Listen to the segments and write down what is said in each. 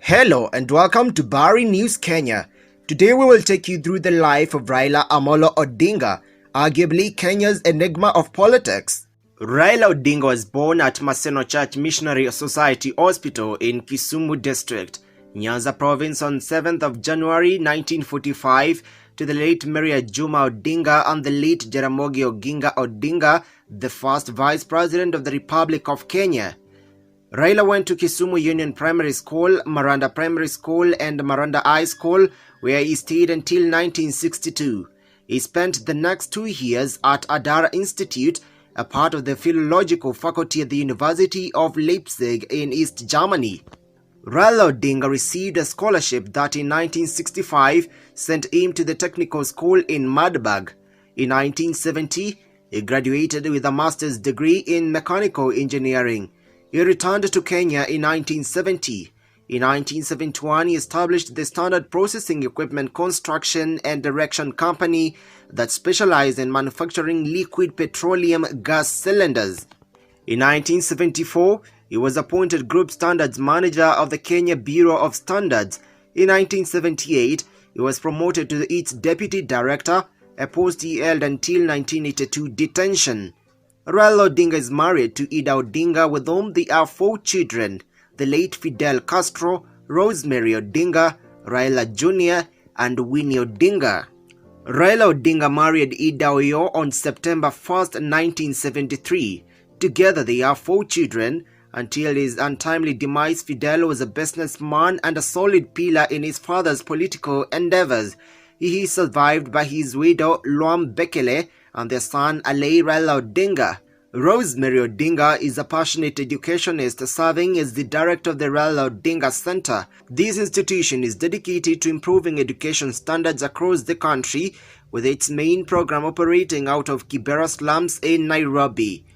Hello and welcome to Bari News Kenya. Today we will take you through the life of Raila Amolo Odinga, arguably Kenya's enigma of politics. Raila Odinga was born at Maseno Church Missionary Society Hospital in Kisumu District, Nyanza Province on 7th of January 1945 to the late Maria Juma Odinga and the late Jaramogi Oginga Odinga, the first Vice President of the Republic of Kenya. Raila went to Kisumu Union Primary School, Maranda Primary School and Maranda High School, where he stayed until 1962. He spent the next 2 years at Adara Institute, a part of the philological faculty at the University of Leipzig in East Germany. Raila Odinga received a scholarship that in 1965 sent him to the technical school in Magdeburg. In 1970, he graduated with a master's degree in mechanical engineering. He returned to Kenya in 1970. In 1971, he established the Standard Processing Equipment Construction and Direction Company that specialized in manufacturing liquid petroleum gas cylinders. In 1974, he was appointed Group Standards Manager of the Kenya Bureau of Standards. In 1978, he was promoted to its Deputy Director, a post he held until 1982 detention. Raila Odinga is married to Ida Odinga, with whom they have 4 children: the late Fidel Castro, Rosemary Odinga, Raila Jr. and Winnie Odinga. Raila Odinga married Ida Oyo on September 1, 1973. Together they have 4 children. Until his untimely demise, Fidel was a businessman and a solid pillar in his father's political endeavors. He is survived by his widow Luam Bekele and their son Alei Raila Odinga. Rosemary Odinga is a passionate educationist serving as the director of the Raila Odinga Center. This institution is dedicated to improving education standards across the country, with its main program operating out of Kibera slums in Nairobi.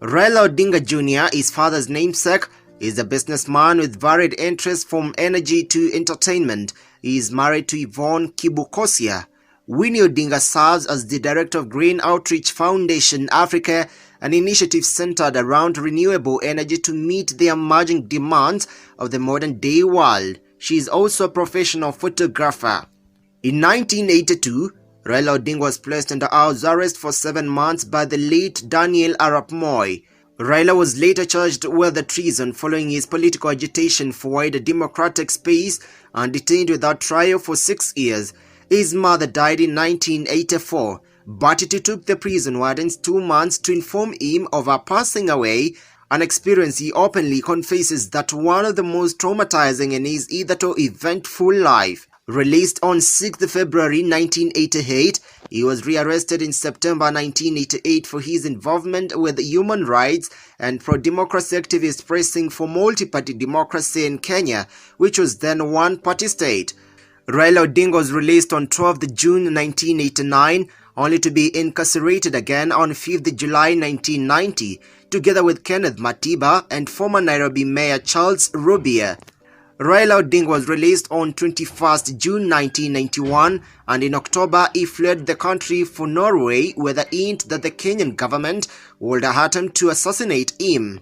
Raila Odinga Jr., his father's namesake, is a businessman with varied interests from energy to entertainment. He is married to Yvonne Kibukosia. Winnie Odinga serves as the director of Green Outreach Foundation Africa, an initiative centered around renewable energy to meet the emerging demands of the modern-day world. She is also a professional photographer. In 1982, Raila Odinga was placed under house arrest for 7 months by the late Daniel Arap Moi. Raila was later charged with treason following his political agitation for wider democratic space and detained without trial for 6 years. His mother died in 1984, but it took the prison wardens 2 months to inform him of her passing away, an experience he openly confesses that one of the most traumatizing in his hitherto eventful life. Released on 6 February 1988, he was rearrested in September 1988 for his involvement with human rights and pro-democracy activists pressing for multi-party democracy in Kenya, which was then a one-party state. Raila Odinga was released on 12 June 1989, only to be incarcerated again on 5 July 1990, together with Kenneth Matiba and former Nairobi Mayor Charles Rubia. Raila Odinga was released on 21 June 1991, and in October he fled the country for Norway with a hint that the Kenyan government would attempt to assassinate him.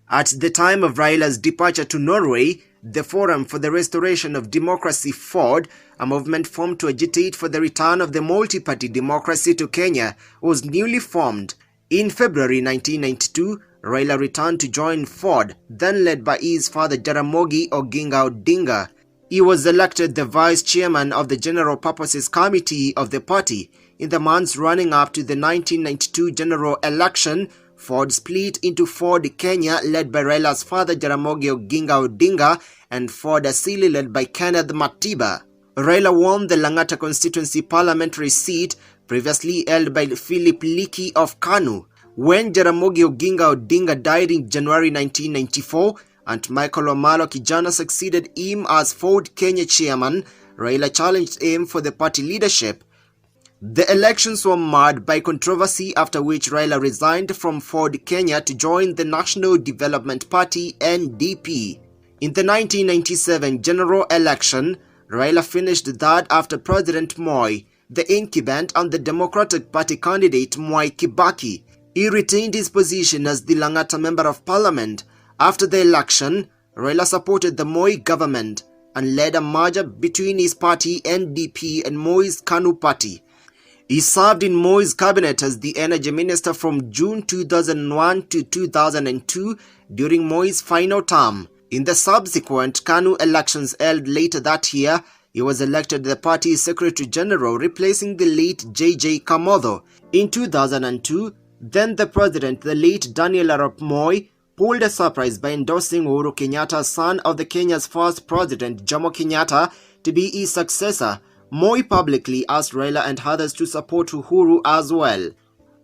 At the time of Raila's departure to Norway, the Forum for the Restoration of Democracy (FORD), a movement formed to agitate for the return of the multi-party democracy to Kenya, was newly formed. In February 1992, Raila returned to join FORD, then led by his father Jaramogi Oginga Odinga. He was elected the vice chairman of the General Purposes Committee of the party. In the months running up to the 1992 general election, FORD split into FORD Kenya, led by Raila's father Jaramogi Oginga Odinga, and FORD Asili, led by Kenneth Matiba. Raila won the Lang'ata constituency parliamentary seat, previously held by Philip Liki of Kanu. When Jaramogi Oginga Odinga died in January 1994, and Michael Omalo Kijana succeeded him as FORD Kenya chairman, Raila challenged him for the party leadership. The elections were marred by controversy, after which Raila resigned from FORD Kenya to join the National Development Party (NDP). In the 1997 general election, Raila finished third after President Moi, the incumbent and the Democratic Party candidate Mwai Kibaki. He retained his position as the Lang'ata Member of Parliament. After the election, Raila supported the Moi government and led a merger between his party NDP and Moi's KANU party. He served in Moi's cabinet as the energy minister from June 2001 to 2002 during Moi's final term. In the subsequent KANU elections held later that year, he was elected the party's Secretary General, replacing the late J.J. Kamotho. In 2002, then the president, the late Daniel Arap Moi, pulled a surprise by endorsing Uhuru Kenyatta, son of the Kenya's first president, Jomo Kenyatta, to be his successor. Moi publicly asked Raila and others to support Uhuru as well.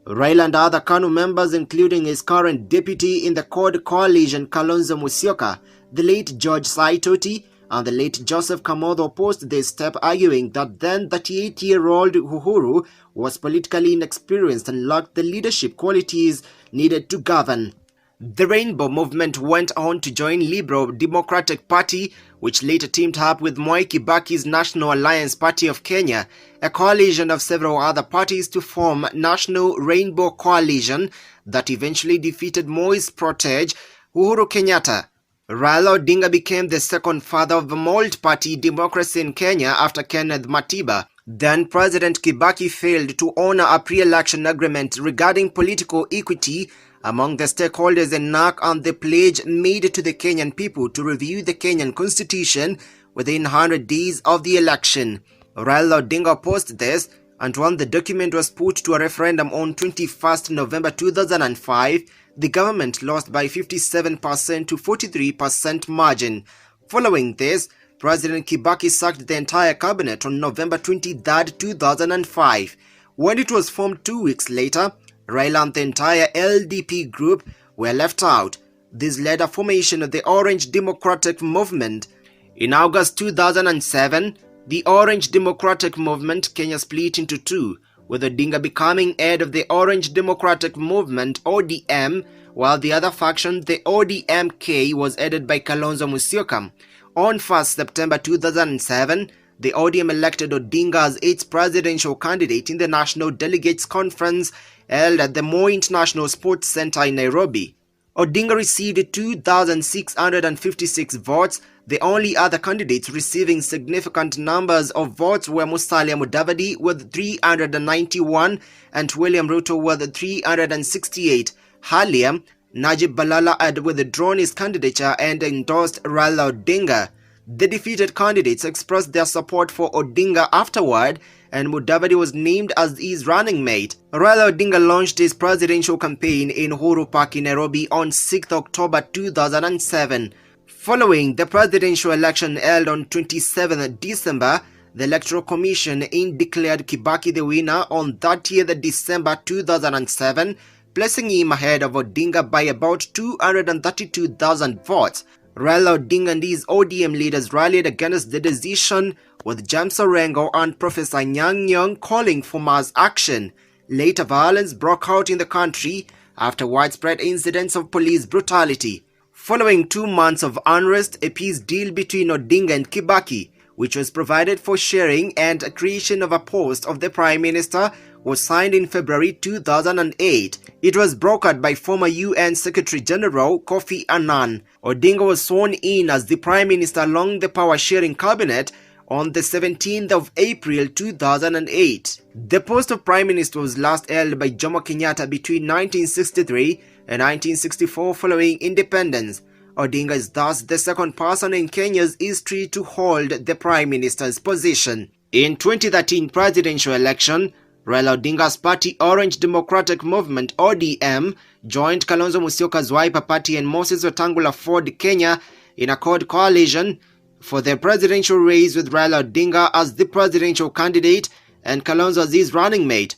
Raila and other KANU members, including his current deputy in the CORD coalition, Kalonzo Musyoka, the late George Saitoti, and the late Joseph Kamotho, opposed this step, arguing that then 38-year-old Uhuru was politically inexperienced and lacked the leadership qualities needed to govern. The Rainbow Movement went on to join Liberal Democratic Party, which later teamed up with Mwai Kibaki's National Alliance Party of Kenya, a coalition of several other parties to form National Rainbow Coalition that eventually defeated Moi's protege, Uhuru Kenyatta. Raila Odinga became the second father of the multi-party democracy in Kenya after Kenneth Matiba. Then President Kibaki failed to honor a pre-election agreement regarding political equity among the stakeholders and knock on the pledge made to the Kenyan people to review the Kenyan constitution within 100 days of the election. Raila Odinga opposed this, and when the document was put to a referendum on 21st November 2005, the government lost by 57% to 43% margin. Following this, President Kibaki sacked the entire cabinet on November 23, 2005. When it was formed 2 weeks later, Raila and the entire LDP group were left out. This led to the formation of the Orange Democratic Movement. In August 2007, the Orange Democratic Movement Kenya split into two, with Odinga becoming head of the Orange Democratic Movement (ODM), while the other faction, the ODM-K, was headed by Kalonzo Musyoka. On 1st September 2007, the ODM elected Odinga as its presidential candidate in the National Delegates Conference held at the Moi International Sports Center in Nairobi. Odinga received 2,656 votes. The only other candidates receiving significant numbers of votes were Musalia Mudavadi with 391 and William Ruto with 368. Earlier, Najib Balala had withdrawn his candidature and endorsed Raila Odinga. The defeated candidates expressed their support for Odinga afterward, and Mudavadi was named as his running mate. Raila Odinga launched his presidential campaign in Uhuru Park in Nairobi on 6 October 2007. Following the presidential election held on 27 December, the Electoral Commission declared Kibaki the winner on 30th December 2007, placing him ahead of Odinga by about 232,000 votes. Raila Odinga and his ODM leaders rallied against the decision, with James Orengo and Professor Anyang' Nyong'o calling for mass action. Later, violence broke out in the country after widespread incidents of police brutality. Following 2 months of unrest, a peace deal between Odinga and Kibaki, which was provided for sharing and creation of a post of the Prime Minister, was signed in February 2008. It was brokered by former UN Secretary General Kofi Annan. Odinga was sworn in as the Prime Minister along the power-sharing cabinet on the 17th of April 2008. The post of Prime Minister was last held by Jomo Kenyatta between 1963 and 1964 following independence. Odinga is thus the second person in Kenya's history to hold the Prime Minister's position. In 2013 presidential election, Raila Odinga's party Orange Democratic Movement (ODM) joined Kalonzo Musyoka's Wiper Party and Moses Wetangula Ford Kenya in a CORD coalition for the presidential race, with Raila Odinga as the presidential candidate and Kalonzo as his running mate.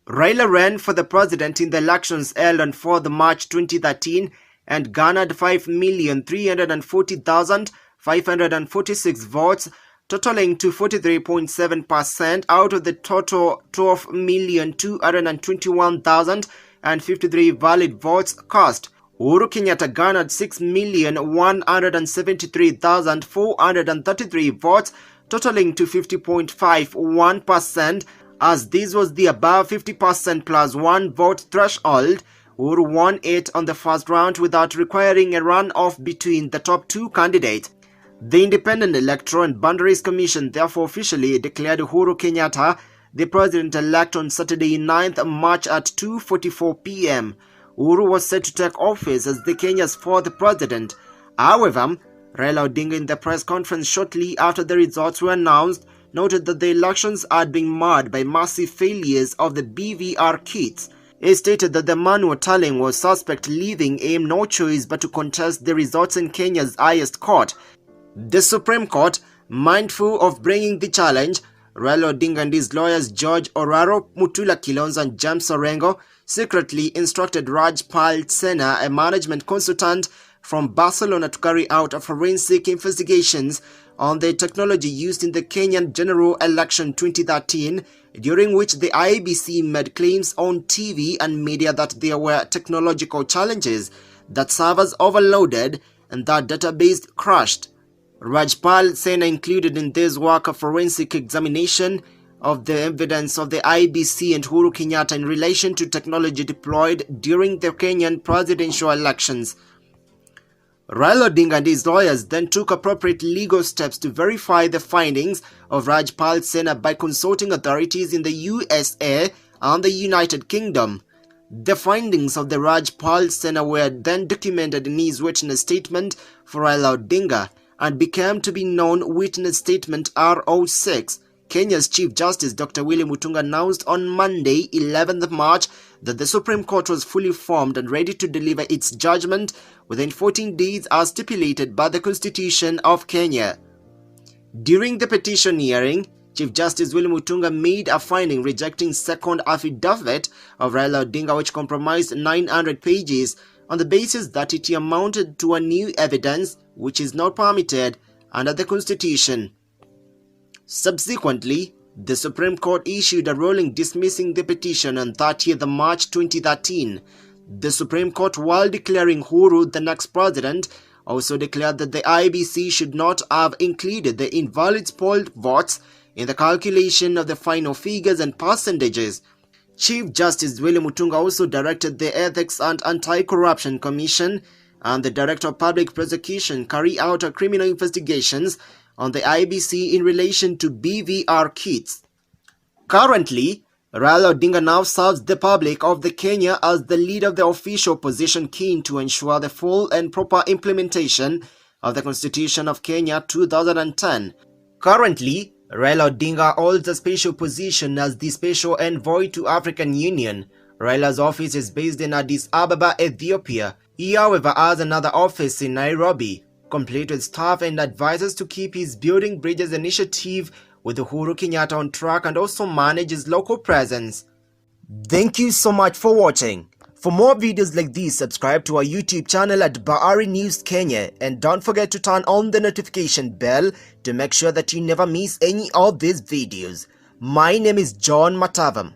Raila ran for the president in the elections held on 4th March 2013 and garnered 5,340,546 votes, totaling to 43.7% out of the total 12,221,053 valid votes cast. Uhuru Kenyatta garnered 6,173,433 votes, totaling to 50.51%, as this was the above 50% plus one vote threshold, Uhuru won it on the first round without requiring a runoff between the top two candidates. The Independent Electoral and Boundaries Commission therefore officially declared Uhuru Kenyatta the president-elect on Saturday 9th March at 2:44 p.m. Uhuru was set to take office as the Kenya's fourth president. However, Raila Odinga, in the press conference shortly after the results were announced, noted that the elections had been marred by massive failures of the BVR kits. He stated that the man who tallying was suspect, leaving him no choice but to contest the results in Kenya's highest court, the Supreme Court. Mindful of bringing the challenge, Raila Odinga and his lawyers George Oraro, Mutula Kilonzo and James Orengo secretly instructed Rajpal Sena, a management consultant from Barcelona, to carry out forensic investigations on the technology used in the Kenyan general election 2013, during which the IEBC made claims on TV and media that there were technological challenges, that servers overloaded, and that database crashed. Rajpal Sena included in this work a forensic examination of the evidence of the IEBC and Uhuru Kenyatta in relation to technology deployed during the Kenyan presidential elections. Raila Odinga and his lawyers then took appropriate legal steps to verify the findings of Rajpal Sena by consulting authorities in the USA and the United Kingdom. The findings of the Rajpal Sena were then documented in his witness statement for Raila Odinga and became to be known Witness Statement R06. Kenya's Chief Justice Dr. William Mutunga announced on Monday, 11th March, that the Supreme Court was fully formed and ready to deliver its judgment within 14 days as stipulated by the Constitution of Kenya. During the petition hearing, Chief Justice William Mutunga made a finding rejecting second affidavit of Raila Odinga, which comprised 900 pages, on the basis that it amounted to a new evidence which is not permitted under the Constitution. Subsequently, the Supreme Court issued a ruling dismissing the petition on 30th March 2013. The Supreme Court, while declaring Uhuru the next president, also declared that the IEBC should not have included the invalid polled votes in the calculation of the final figures and percentages. Chief Justice William Mutunga also directed the Ethics and Anti-Corruption Commission and the Director of Public Prosecution carry out criminal investigations on the IEBC in relation to BVR kits. Currently, Raila Odinga now serves the public of the Kenya as the leader of the official opposition keen to ensure the full and proper implementation of the Constitution of Kenya 2010. Currently, Raila Odinga holds a special position as the Special Envoy to African Union. Raila's office is based in Addis Ababa, Ethiopia. He, however, has another office in Nairobi, complete with staff and advisors to keep his Building Bridges initiative with Uhuru Kenyatta on track and also manage his local presence. Thank you so much for watching. For more videos like these, subscribe to our YouTube channel at Bahari News Kenya, and don't forget to turn on the notification bell to make sure that you never miss any of these videos. My name is John Matavam.